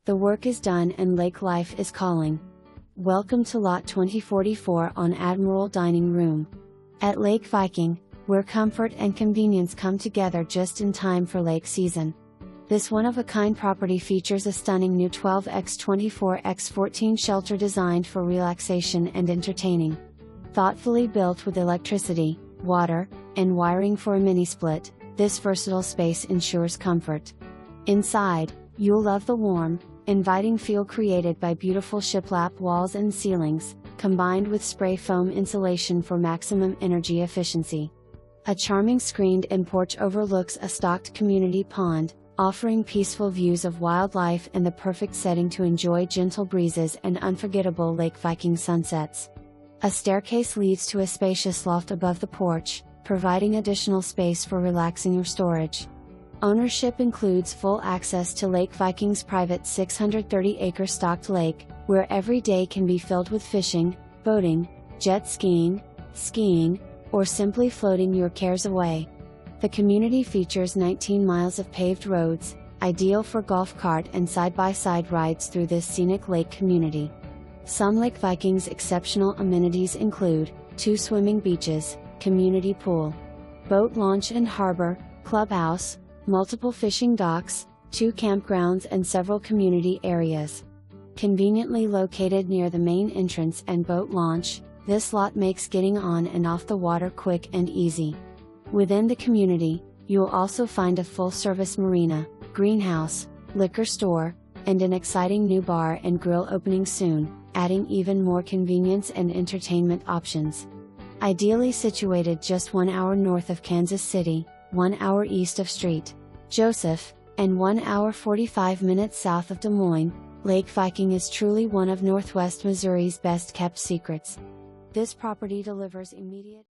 The work is done and lake life is calling. Welcome to Lot 2044 on Admiral Dining Room. At Lake Viking, where comfort and convenience come together just in time for lake season. This one-of-a-kind property features a stunning new 12x24x14 shelter designed for relaxation and entertaining. Thoughtfully built with electricity, water, and wiring for a mini-split, this versatile space ensures comfort. Inside, you'll love the warm, inviting feel created by beautiful shiplap walls and ceilings, combined with spray foam insulation for maximum energy efficiency. A charming screened-in porch overlooks a stocked community pond, offering peaceful views of wildlife and the perfect setting to enjoy gentle breezes and unforgettable Lake Viking sunsets. A staircase leads to a spacious loft above the porch, providing additional space for relaxing or storage. Ownership includes full access to Lake Viking's private 630-acre stocked lake, where every day can be filled with fishing, boating, jet skiing, or simply floating your cares away. The community features 19 miles of paved roads, ideal for golf cart and side-by-side rides through this scenic lake community. Some Lake Viking's exceptional amenities include 2 swimming beaches, community pool, boat launch and harbor, clubhouse, multiple fishing docks, 2 campgrounds and several community areas. Conveniently located near the main entrance and boat launch, this lot makes getting on and off the water quick and easy. Within the community, you'll also find a full-service marina, greenhouse, liquor store, and an exciting new bar and grill opening soon, adding even more convenience and entertainment options. Ideally situated just 1 hour north of Kansas City, 1 hour east of St. Joseph, and 1 hour 45 minutes south of Des Moines, Lake Viking is truly one of Northwest Missouri's best-kept secrets. This property delivers immediate